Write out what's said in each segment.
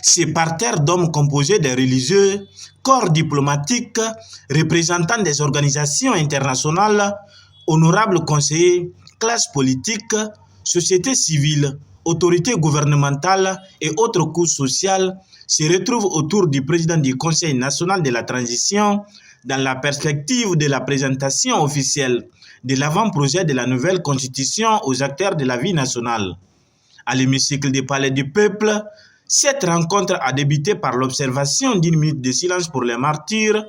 Ces parterres d'hommes composés de religieux, corps diplomatiques, représentants des organisations internationales, honorables conseillers, classes politiques, sociétés civiles, autorités gouvernementales et autres couches sociales se retrouvent autour du président du Conseil national de la transition dans la perspective de la présentation officielle de l'avant-projet de la nouvelle constitution aux acteurs de la vie nationale. À l'hémicycle du Palais du Peuple, cette rencontre a débuté par l'observation d'une minute de silence pour les martyrs,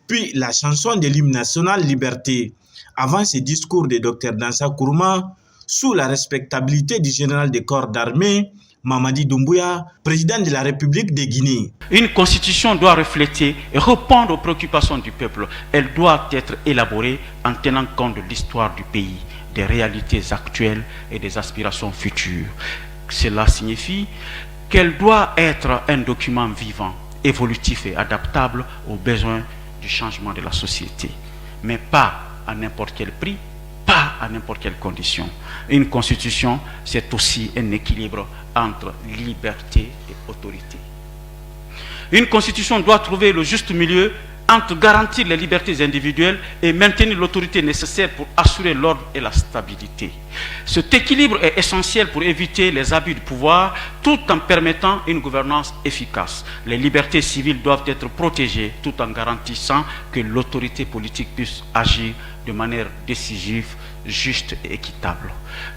puis la chanson de l'hymne national Liberté, avant ce discours de Dr Dansa Kourma, sous la respectabilité du général des corps d'armée, Mamadi Doumbouya, président de la République de Guinée. Une constitution doit refléter et répondre aux préoccupations du peuple. Elle doit être élaborée en tenant compte de l'histoire du pays, des réalités actuelles et des aspirations futures. Cela signifie qu'elle doit être un document vivant, évolutif et adaptable aux besoins du changement de la société. Mais pas à n'importe quel prix, pas à n'importe quelle condition. Une constitution, c'est aussi un équilibre entre liberté et autorité. Une constitution doit trouver le juste milieu entre garantir les libertés individuelles et maintenir l'autorité nécessaire pour assurer l'ordre et la stabilité. Cet équilibre est essentiel pour éviter les abus de pouvoir tout en permettant une gouvernance efficace. Les libertés civiles doivent être protégées tout en garantissant que l'autorité politique puisse agir de manière décisive, juste et équitable.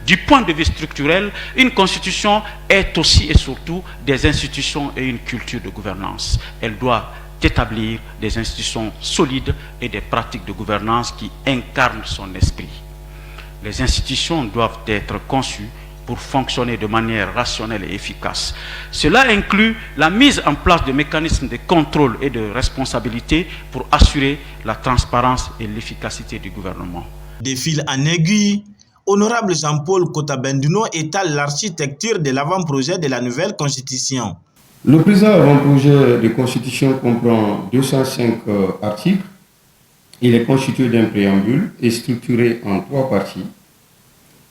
Du point de vue structurel, une constitution est aussi et surtout des institutions et une culture de gouvernance. Elle doit d'établir des institutions solides et des pratiques de gouvernance qui incarnent son esprit. Les institutions doivent être conçues pour fonctionner de manière rationnelle et efficace. Cela inclut la mise en place de mécanismes de contrôle et de responsabilité pour assurer la transparence et l'efficacité du gouvernement. De fil en aiguille, Honorable Jean-Paul Kotabendouno étale l'architecture de l'avant-projet de la nouvelle constitution. Le présent avant-projet de constitution comprend 205 articles. Il est constitué d'un préambule et structuré en 3 parties.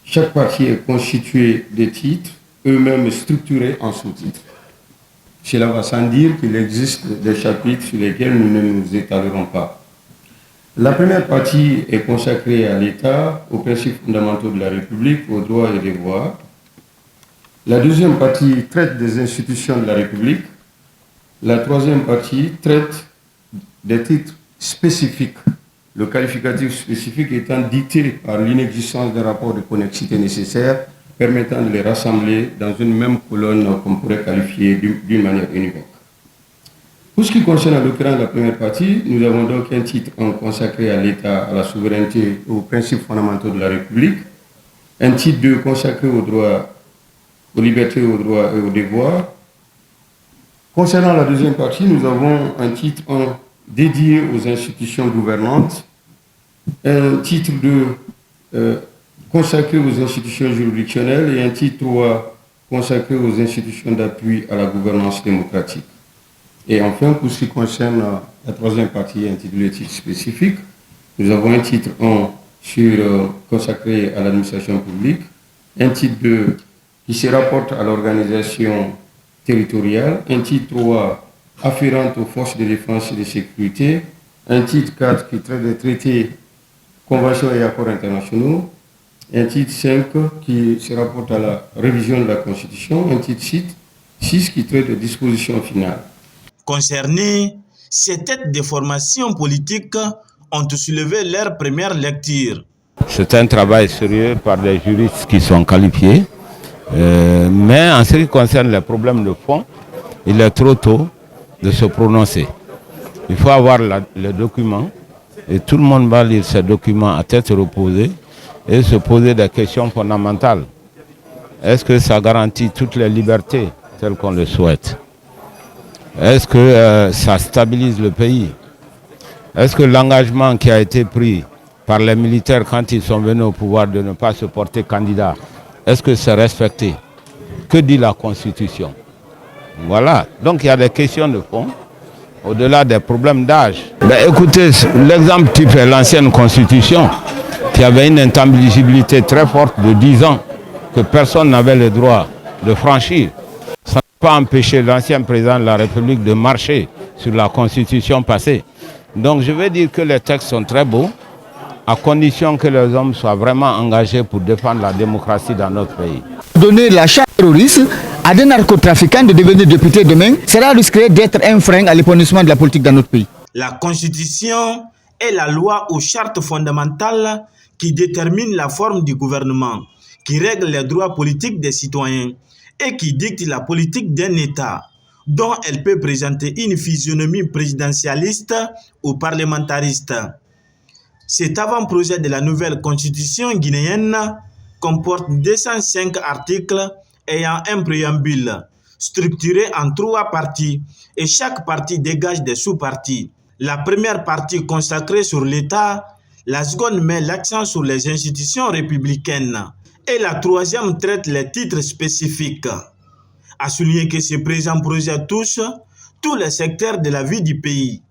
Chaque partie est constituée de titres, eux-mêmes structurés en sous-titres. Cela va sans dire qu'il existe des chapitres sur lesquels nous ne nous étalerons pas. La première partie est consacrée à l'État, aux principes fondamentaux de la République, aux droits et devoirs. La deuxième partie traite des institutions de la République. La troisième partie traite des titres spécifiques, le qualificatif spécifique étant dicté par l'inexistence d'un rapport de connexité nécessaire permettant de les rassembler dans une même colonne qu'on pourrait qualifier d'une manière univoque. Pour ce qui concerne en l'occurrence la première partie, nous avons donc un titre consacré à l'État, à la souveraineté, aux principes fondamentaux de la République, un titre 2 consacré aux droits, aux libertés, aux droits et aux devoirs. Concernant la deuxième partie, nous avons un titre 1 dédié aux institutions gouvernantes, un titre 2 consacré aux institutions juridictionnelles et un titre 3 consacré aux institutions d'appui à la gouvernance démocratique. Et enfin, pour ce qui concerne la troisième partie intitulée titre spécifique, nous avons un titre 1 consacré à l'administration publique, un titre 2 qui se rapporte à l'organisation territoriale, un titre 3 afférent aux forces de défense et de sécurité, un titre 4 qui traite des traités, conventions et accords internationaux, un titre 5 qui se rapporte à la révision de la Constitution, un titre 6 qui traite des dispositions finales. Concernés, ces têtes de formation politique ont soulevé leur première lecture. C'est un travail sérieux par des juristes qui sont qualifiés, mais en ce qui concerne les problèmes de fond, il est trop tôt de se prononcer. Il faut avoir le document et tout le monde va lire ces documents à tête reposée et se poser des questions fondamentales. Est-ce que ça garantit toutes les libertés telles qu'on le souhaite? Est-ce que ça stabilise le pays? Est-ce que l'engagement qui a été pris par les militaires quand ils sont venus au pouvoir de ne pas se porter candidat, est-ce que c'est respecté? Que dit la Constitution? Voilà, donc il y a des questions de fond, au-delà des problèmes d'âge. Écoutez, l'exemple type est l'ancienne Constitution, qui avait une intangibilité très forte de 10 ans, que personne n'avait le droit de franchir. pas empêché l'ancien président de la République de marcher sur la constitution passée. Donc je veux dire que les textes sont très beaux, à condition que les hommes soient vraiment engagés pour défendre la démocratie dans notre pays. Donner la charte terroriste à des narcotrafiquants de devenir députés demain, cela risquerait d'être un frein à l'épanouissement de la politique dans notre pays. La Constitution est la loi aux chartes fondamentales qui détermine la forme du gouvernement, qui règle les droits politiques des citoyens et qui dicte la politique d'un État, dont elle peut présenter une physionomie présidentialiste ou parlementariste. Cet avant-projet de la nouvelle constitution guinéenne comporte 205 articles ayant un préambule structuré en 3 parties et chaque partie dégage des sous-parties. La première partie consacrée sur l'État, la seconde met l'accent sur les institutions républicaines et la troisième traite les titres spécifiques. À souligner que ce présent projet touche tous les secteurs de la vie du pays.